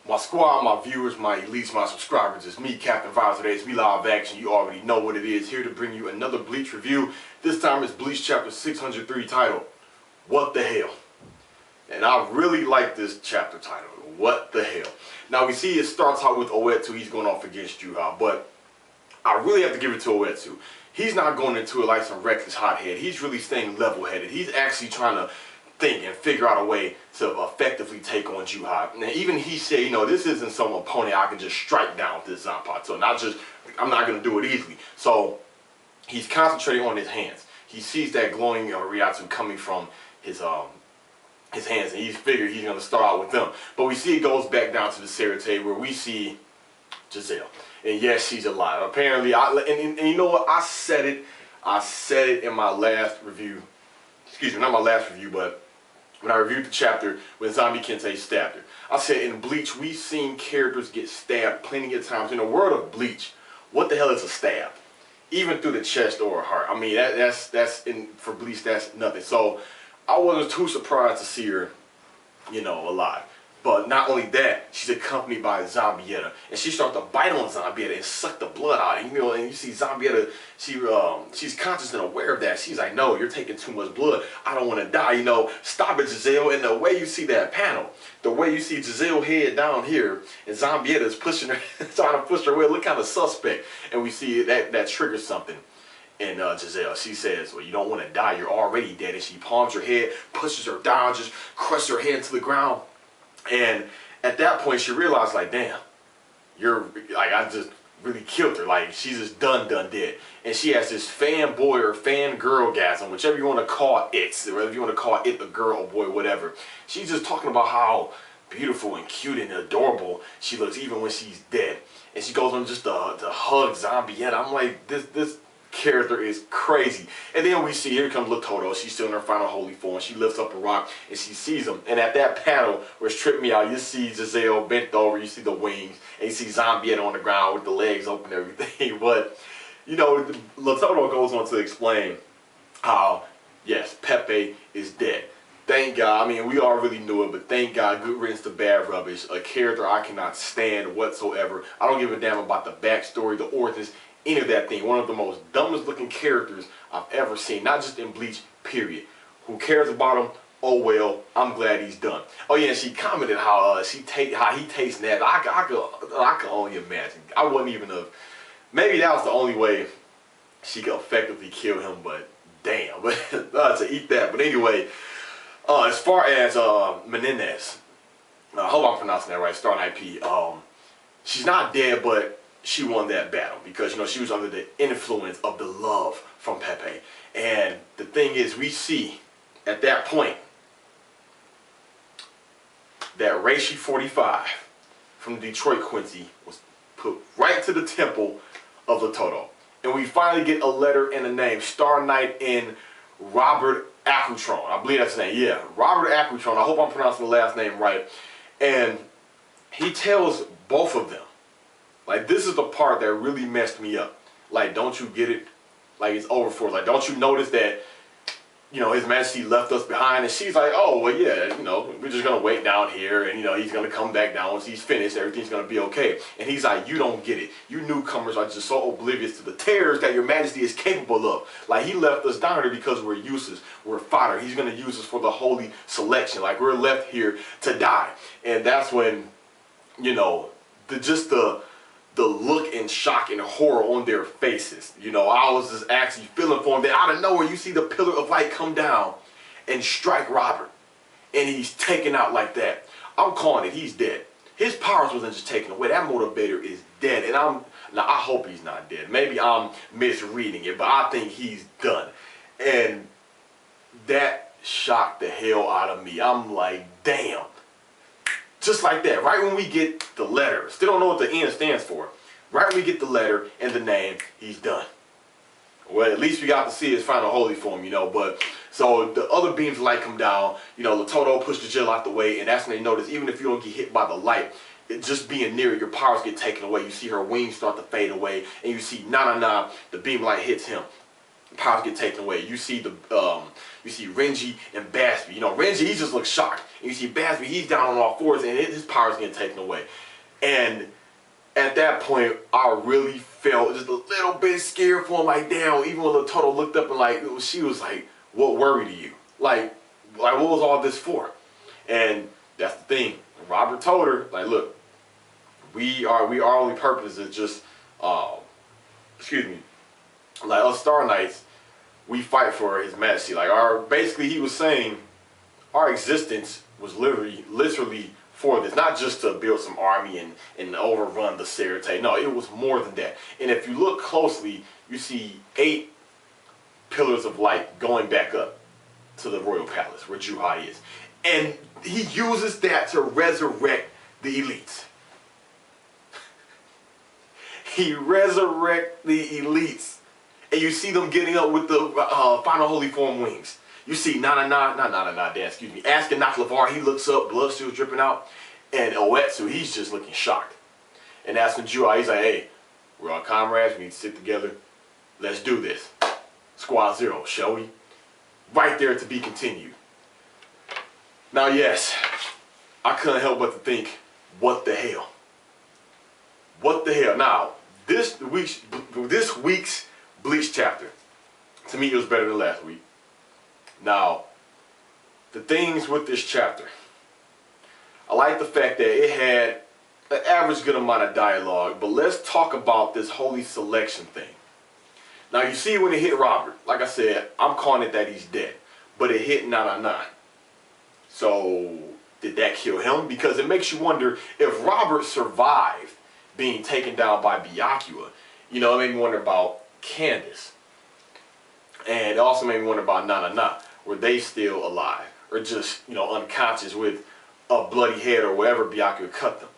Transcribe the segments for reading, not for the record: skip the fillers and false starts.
My squad, my viewers, my elites, my subscribers, it's me, Captain Vibes. Today it's We Live Action. You already know what it is. Here to bring you another Bleach review. This time it's Bleach chapter 603 titled, What the Hell? And I really like this chapter title, What the Hell? Now we see it starts out with Oetsu. He's going off against Yhwach, but I really have to give it to Oetsu. He's not going into it like some reckless hothead. He's really staying level-headed. He's actually trying to think and figure out a way to effectively take on Yhwach. And even he said, you know, this isn't some opponent I can just strike down with this Zanpakuto. I'm not going to do it easily. So he's concentrating on his hands. He sees that glowing Ryatsu coming from his hands, and he's figured he's going to start out with them. But we see it goes back down to the Sternritter where we see Jazelle. And yes, she's alive. Apparently, and you know what? I said it in my last review. Excuse me, not my last review, but when I reviewed the chapter when Zombie Kente stabbed her. I said in Bleach, we've seen characters get stabbed plenty of times. In the world of Bleach, what the hell is a stab? Even through the chest or a heart. I mean, for Bleach, that's nothing. So I wasn't too surprised to see her, you know, alive. But not only that, she's accompanied by Zambietta, and she starts to bite on Zambietta and suck the blood out. And, you know, and you see Zambietta, she's conscious and aware of that. She's like, "No, you're taking too much blood. I don't want to die. You know, stop it, Jazelle." And the way you see that panel, the way you see Jazelle head down here, and Zambietta is pushing her, trying to push her away, look kind of suspect. And we see that triggers something. And Jazelle, she says, "Well, you don't want to die. You're already dead." And she palms her head, pushes her down, just crushes her head into the ground. And at that point, she realized, like, damn, I just really killed her. Like, she's just done dead. And she has this fanboy or fangirlgasm, whichever you want to call it, whether you want to call it a girl, boy, whatever. She's just talking about how beautiful and cute and adorable she looks, even when she's dead. And she goes on just to hug Zambietta. I'm like, this character is crazy. And then we see, here comes Latoto. She's still in her final holy form. She lifts up a rock and she sees him. And at that panel, which tripped me out, you see Jazelle bent over, you see the wings, and you see Zambietta on the ground with the legs open and everything. But, you know, Latoto goes on to explain how, yes, Pepe is dead. Thank God. I mean, we all really knew it, but thank God, good riddance to bad rubbish. A character I cannot stand whatsoever. I don't give a damn about the backstory, the origins, any of that thing. One of the most dumbest looking characters I've ever seen, not just in Bleach, period. Who cares about him? Oh well, I'm glad he's done. Oh yeah, and she commented how he tastes nasty. I could only imagine. I wouldn't even have. Maybe that was the only way she could effectively kill him. But damn, but to eat that. But anyway, as far as Menendez, I hope I'm pronouncing that right. Sternritter. She's not dead, but she won that battle because, you know, she was under the influence of the love from Pepe. And the thing is, we see at that point that Reishi 45 from Detroit Quincy was put right to the temple of Latoto. And we finally get a letter and a name, Star Knight in Robert Acutron. I believe that's his name. Yeah, Robert Acutron. I hope I'm pronouncing the last name right. And he tells both of them, like, this is the part that really messed me up. Like, don't you get it? Like, it's over for. Like, don't you notice that, you know, His Majesty left us behind? And she's like, oh, well, yeah, you know, we're just going to wait down here. And, you know, he's going to come back down once he's finished. Everything's going to be okay. And he's like, you don't get it. You newcomers are just so oblivious to the terrors that your Majesty is capable of. Like, he left us down here because we're useless. We're fodder. He's going to use us for the holy selection. Like, we're left here to die. And that's when, you know, the look and shock and horror on their faces. You know, I was just actually feeling for them. Then out of nowhere, you see the pillar of light come down and strike Robert. And he's taken out like that. I'm calling it. He's dead. His powers wasn't just taken away. That motivator is dead. And now I hope he's not dead. Maybe I'm misreading it, but I think he's done. And that shocked the hell out of me. I'm like, damn. Just like that, right when we get the letter, still don't know what the N stands for. Right when we get the letter and the name, he's done. Well, at least we got to see his final holy form, you know. But so the other beams of light come down, you know, Latoto pushed the Jazelle out the way, and that's when they notice, even if you don't get hit by the light, just being near it, your powers get taken away. You see her wings start to fade away, and you see, the beam of light hits him. powers get taken away. You see Renji and Basby. You know, Renji, he just looks shocked. And you see Basby, he's down on all fours, and his powers getting taken away. And at that point, I really felt just a little bit scared for him. Like, damn, even when Toto looked up and like, she was like, what worried you? Like what was all this for? And that's the thing. Robert told her, like, look, our only purpose is just, excuse me, like us Star Knights, we fight for His Majesty. Like basically he was saying, our existence was literally for this, not just to build some army and overrun the Serite. No, it was more than that. And if you look closely, you see 8 pillars of light going back up to the royal palace where Yhwach is. And he uses that to resurrect the elites. He resurrects the elites. And you see them getting up with the final holy form wings. You see asking Naklavar, he looks up, blood still dripping out. And Oetsu, he's just looking shocked. And asking Yhwach, he's like, hey, we're all comrades, we need to stick together. Let's do this. Squad 0, shall we? Right there to be continued. Now, yes, I couldn't help but to think, what the hell? What the hell? Now, this week's Bleach chapter, to me, it was better than last week. Now, the things with this chapter, I like the fact that it had an average good amount of dialogue, but let's talk about this holy selection thing. Now, you see when it hit Robert, like I said, I'm calling it that he's dead, but it hit Nana. So, did that kill him? Because it makes you wonder if Robert survived being taken down by Byakuya. You know, it made me wonder about Candace. And it also made me wonder about Nana. Were they still alive? Or just, you know, unconscious with a bloody head or wherever Byakuya cut them?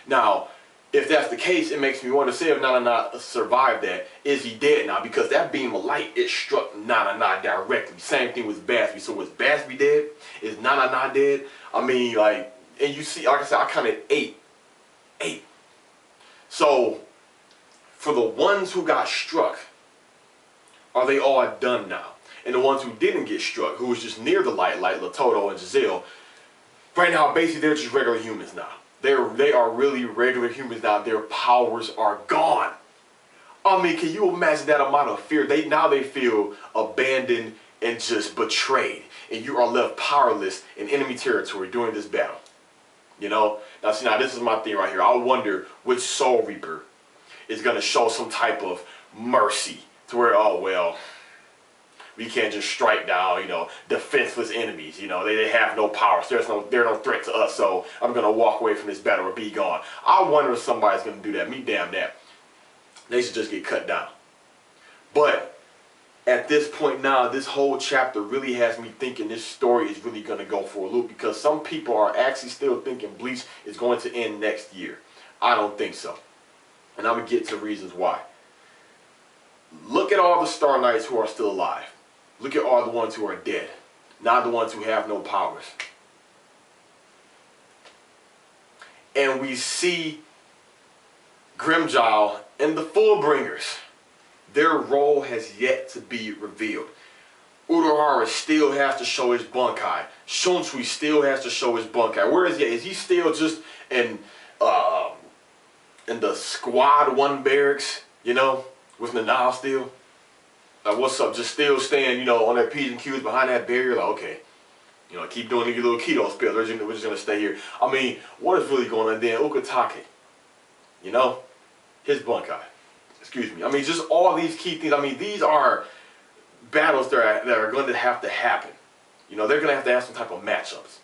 Now, if that's the case, it makes me wonder, say if Nana survived that, is he dead now? Because that beam of light, it struck Nana directly. Same thing with Basby. So was Basby dead? Is Nana dead? I mean, like, and you see, like I said, I counted 8. So, for the ones who got struck, are they all done now? And the ones who didn't get struck, who was just near the light, like Latoto and Jazelle, right now, basically, they're just regular humans now. They are really regular humans now. Their powers are gone. I mean, can you imagine that amount of fear? Now they feel abandoned and just betrayed. And you are left powerless in enemy territory during this battle. You know? Now, see, this is my thing right here. I wonder which Soul Reaper is going to show some type of mercy to where, oh, well, we can't just strike down, you know, defenseless enemies. You know, they have no powers. They're no threat to us, so I'm going to walk away from this battle or be gone. I wonder if somebody's going to do that. Me damn that. They should just get cut down. But at this point now, this whole chapter really has me thinking this story is really going to go for a loop, because some people are actually still thinking Bleach is going to end next year. I don't think so. And I'm going to get to reasons why. Look at all the Star Knights who are still alive. Look at all the ones who are dead. Not the ones who have no powers. And we see Grimmjow and the Fullbringers. Their role has yet to be revealed. Urahara still has to show his Bunkai. Shunsui still has to show his Bunkai. Where is he? Is he still just in the Squad 1 barracks, you know, with Nanao still? Like, what's up? Just still staying, you know, on that P's and Q's behind that barrier? Like, okay, you know, keep doing your little keto spell. We're just going to stay here. I mean, what is really going on then? Ukitake, you know, his Bunkai. Excuse me. I mean, just all these key things. I mean, these are battles that are going to have to happen. You know, they're going to have some type of matchups.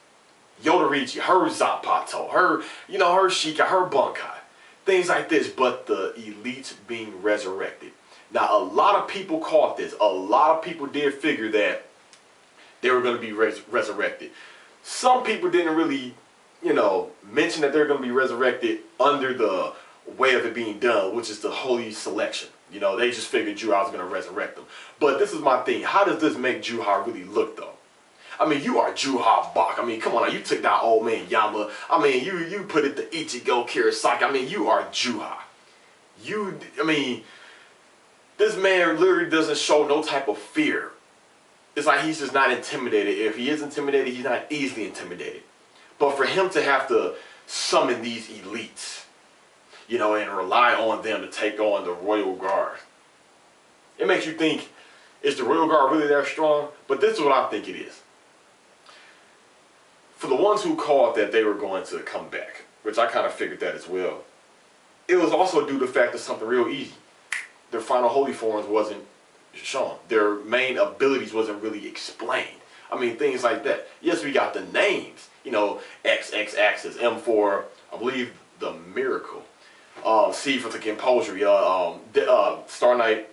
Yodorichi, her Zapato, her, you know, her Shika, her Bunkai. Things like this, but the elites being resurrected. Now, a lot of people caught this. A lot of people did figure that they were going to be resurrected. Some people didn't really, you know, mention that they're going to be resurrected under the way of it being done, which is the holy selection. You know, they just figured Yhwach was going to resurrect them. But this is my thing. How does this make Yhwach really look, though? I mean, you are Yhwach Bach. I mean, come on now. You took down old man Yama. I mean, you put it to Ichigo Kurosaki. I mean, you are Yhwach. I mean, This man literally doesn't show no type of fear. It's like he's just not intimidated. If he is intimidated, he's not easily intimidated. But for him to have to summon these elites, you know, and rely on them to take on the Royal Guard, it makes you think, is the Royal Guard really that strong? But this is what I think it is. For the ones who called that they were going to come back, which I kind of figured that as well, it was also due to the fact that something real easy. Their final holy forms wasn't shown. Their main abilities wasn't really explained. I mean, things like that. Yes, we got the names. You know, XX axis, M for, I believe, the miracle. C for the composure. Star Knight,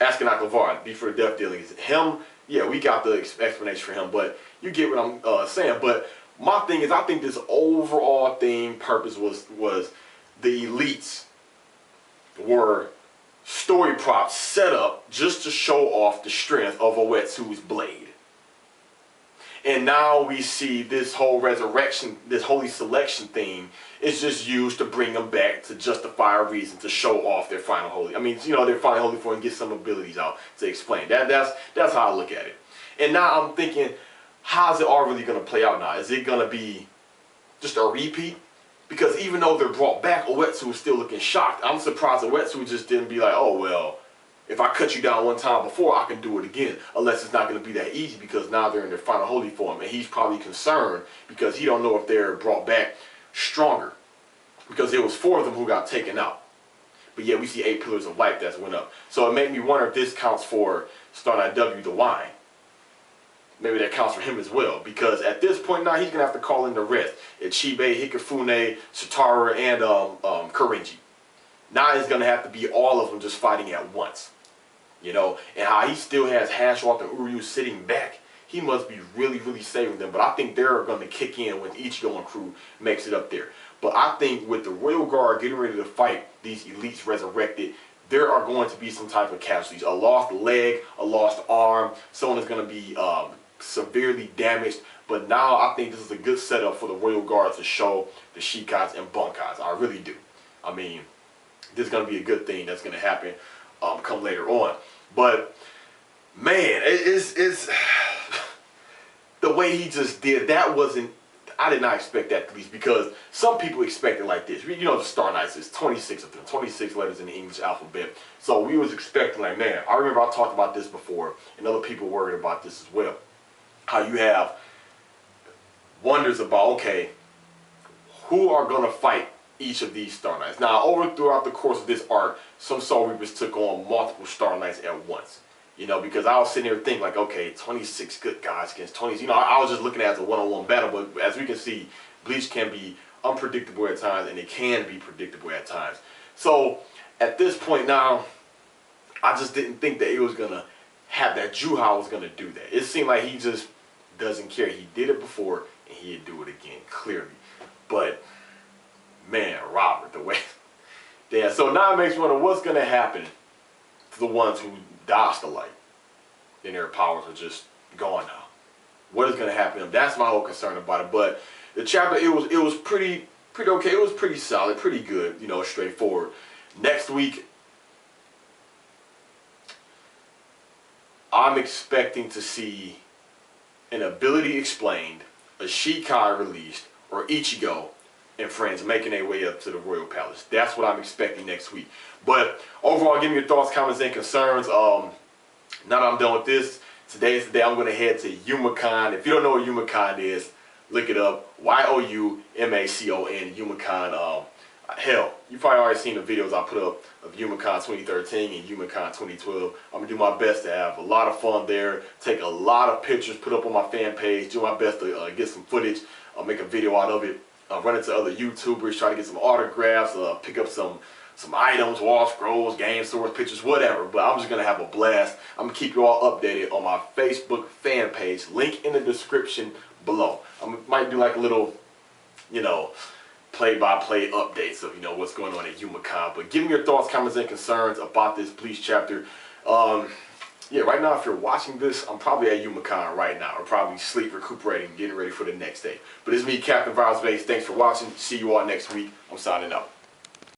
Astronaut Lavar, D for the death dealings. Him, yeah, we got the explanation for him, but you get what I'm saying. But my thing is, I think this overall theme purpose was the elites were story props set up just to show off the strength of Uetsu's blade. And now we see this whole resurrection, this holy selection thing is just used to bring them back to justify a reason to show off their final holy. I mean, you know, their final holy form and get some abilities out to explain. That's how I look at it. And now I'm thinking, how's it all really going to play out now? Is it going to be just a repeat? Because even though they're brought back, Uetsu is still looking shocked. I'm surprised Uetsu just didn't be like, oh, well, if I cut you down one time before, I can do it again. Unless it's not going to be that easy because now they're in their final holy form. And he's probably concerned because he don't know if they're brought back stronger. Because there was 4 of them who got taken out. But yet we see 8 pillars of light that's went up. So it made me wonder if this counts for Star Knight W, the wine. Maybe that counts for him as well. Because at this point now, he's going to have to call in the rest. Ichibe, Hikifune, Satoru, and Korinji. Now it's going to have to be all of them just fighting at once. You know, and how he still has Hashwalk and Uryu sitting back. He must be really, really saving them. But I think they're going to kick in when Ichigo and crew makes it up there. But I think with the Royal Guard getting ready to fight these elites resurrected, there are going to be some type of casualties. A lost leg, a lost arm. Someone is going to be severely damaged. But now I think this is a good setup for the Royal Guard to show the Shikais and Bunkais. I really do. I mean, this is going to be a good thing that's going to happen come later on. But man, it's the way he just did that wasn't. I did not expect that, at least, because some people expect it like this. You know, the Star Knights is 26 of them, 26 letters in the English alphabet. So we was expecting, like, man, I remember I talked about this before, and other people worried about this as well. How you have wonders about, okay, who are going to fight each of these Star Knights. Now, throughout the course of this arc, some Soul Reapers took on multiple Star Knights at once. You know, because I was sitting there thinking like, okay, 26 good guys against 20. You know, I was just looking at it as a one-on-one battle. But as we can see, Bleach can be unpredictable at times, and it can be predictable at times. So at this point now, I just didn't think that it was gonna have that. Yhwach was gonna do that. It seemed like he just doesn't care. He did it before, and he'd do it again, clearly. But man, Robert, the way. Yeah. So now it makes me wonder what's gonna happen to the ones who dodged the light, and their powers are just gone now. What is going to happen to them? That's my whole concern about it. But the chapter, it was pretty okay. It was pretty solid, pretty good. You know, straightforward. Next week, I'm expecting to see an ability explained, a Shikai released, or Ichigo and friends making their way up to the Royal Palace. That's what I'm expecting next week. But overall, give me your thoughts, comments, and concerns. Now that I'm done with this, today is the day I'm going to head to Yhwach. If you don't know what Yhwach is, look it up. Y-O-U-M-A-C-O-N, Yhwach. Hell, you've probably already seen the videos I put up of Yhwach 2013 and Yhwach 2012. I'm going to do my best to have a lot of fun there, take a lot of pictures, put up on my fan page, do my best to get some footage, make a video out of it. Run into other YouTubers, try to get some autographs, pick up some items, wall scrolls, game stores, pictures, whatever. But I'm just going to have a blast. I'm going to keep you all updated on my Facebook fan page. Link in the description below. I might do like a little, you know, play-by-play updates of, you know, what's going on at Yhwach. But give me your thoughts, comments, and concerns about this Bleach chapter. Yeah, right now, if you're watching this, I'm probably at Yhwach right now. I'm probably sleep, recuperating, getting ready for the next day. But it's me, Captain Virus Base. Thanks for watching. See you all next week. I'm signing out.